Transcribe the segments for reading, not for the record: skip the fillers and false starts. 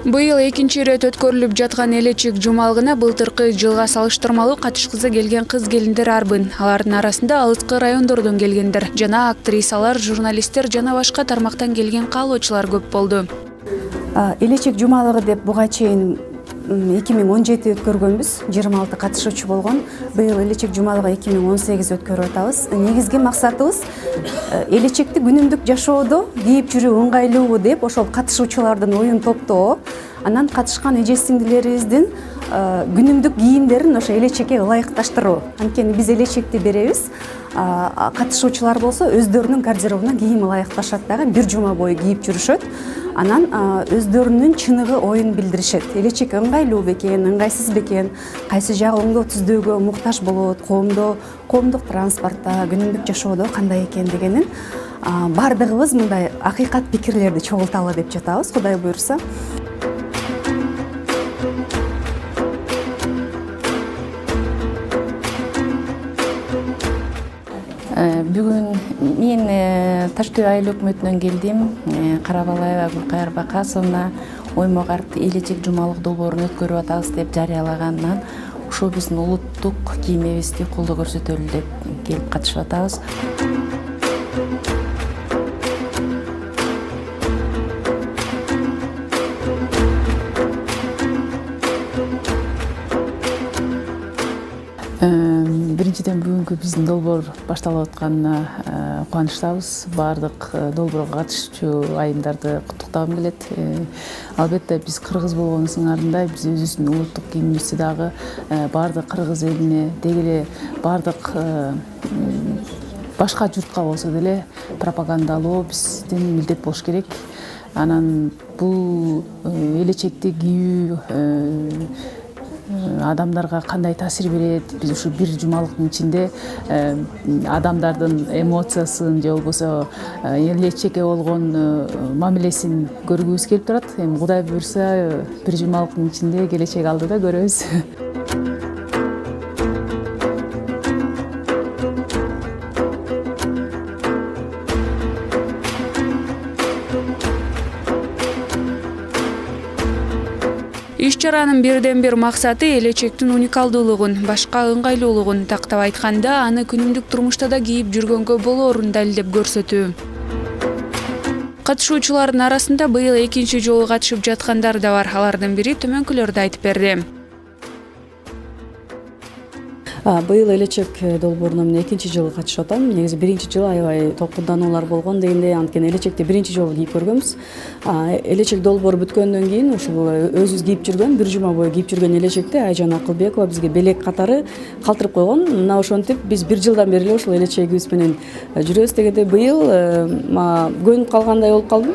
Быйыл экинчи ирет өткөрүлүп жаткан элечек жумалыгына былтыркы жылга салыштырмалуу катышкысы келген кыз-келиндер арбын. Алардын арасында алыскы райондордон келгендер жана актрисалар, журналисттер жана башка тармактан келген каалоочулар көп болду. Элечек жумалыгы деп буга чейин 2017 өткөргөнбүз, 26 катышуучу болгон. Быйыл элечек жумалыгы 2018 өткөрүп атабыз. Негизги максатыбыз элечекти күнүмдүк жашоодо кийип жүрүү ыңгайлуубу деп ошол катышуучулардын оюн топтоо, анан катышкан эже-сиңдилерибиздин күнүмдүк кийимдерин ошо элечекке ылайыкташтыруу. Анткени биз элечекти беребиз, катышуучулар болсо өздөрүнүн гардеробуна кийим ылайыкташат дагы, бир жума бою кийип жүрүшөт. Анан өздөрүнүн чыныгы оюн билдиришет. Элечек ыңгайлуу бекен, ыңгайсыз бекен, кайсы жагы оңдоо түздөөгө муктаж болот, коомдук транспортто, күнүмдүк жашоодо кандай экен дегенин бардыгыбыз мындай акыйкат пикирлерди чогулталы деп жатабыз, Кудай буйруса. Бүгүн мен Таш Төө айыл өкмөтүнөн келдим. Карабалаева Гүлкайыр Бакасовна оймок арт элечек жумалык долбоорун өткөрүп атабыз деп жарыялагандан ошо биздин улуттук кийимибизди колдоо көрсөтөлү деп келип катышып атабыз. Биринчиден бүгүнкү биздин долбоор башталып атканына кубанычтабыз. Баардык долбоорго катышуучу айымдарды куттуктагым келет. Албетте биз кыргыз болгонун сыңарында биз өзүбүздүн улуттук кийимибизди дагы баардык кыргыз элине, деги эле баардык башка журтка болсо деле пропагандалоо биздин милдет болуш керек. Анан бул элечекти кийүү адамдарга кандай таасир берет? Биз ушу бир жумалыктын ичинде адамдардын эмоциясын же болбосо элечекке болгон мамилесин көргүбүз келип турат. Эми Кудай буйруса бир жумалыктын ичинде келечек алдыда көрөбүз. Иш-чаранын бирден бир максаты элечектин уникалдуулугун, башка ыңгайлуулугун, тактап айтканда, аны күнүмдүк турмушта да кийип жүргөнгө болоорун далилдеп көрсөтүү. Катышуучулардын арасында быйыл экинчи жолу катышып жаткандар да бар. Алардын бири төмөнкүлөрдү айтып берди. Быйыл элечек долбооруна мен экинчи жылы катышып атам. Негизи биринчи жылы аябай толкундануулар болгон дегенде, анткени элечекти биринчи жолу кийип көргөнбүз. Элечек долбоору бүткөндөн кийин ушул өзүбүз кийип жүргөн, бир жума бою кийип жүргөн элечекти Айжан Акылбекова бизге белек катары калтырып койгон. Мына ошентип биз бир жылдан бери эле ушул элечегибиз менен жүрөбүз дегенде, быйыл көнүп калгандай болуп калдым.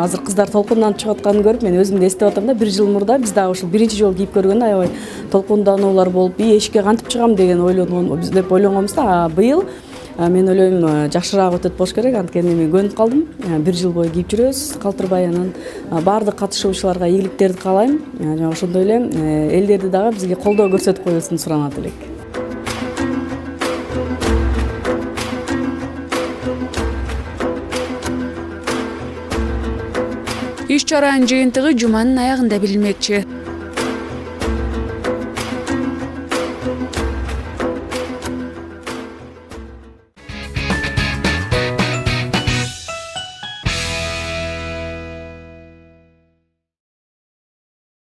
Азыр кыздар толкунданып чыгып атканын көрүп, мен өзүм да эстеп атам да, бир жыл мурда биз дагы ушул биринчи жолу кийип көргөндө аябай толкундануулар болуп, эшикке кантип чыгам деген деп ойлонгонбуз да. Быйыл мен ойлойм жакшыраак өтөт болуш керек, анткени мен көнүп калдым. Бир жыл бою кийип жүрөбүз калтырбай. Анан баардык катышуучуларга ийгиликтерди каалайм. Жана ошондой эле элдерди дагы бизге колдоо көрсөтүп коюусун суранат элек. Иш-чаранын жыйынтыгы жуманын аягында билинмекчи.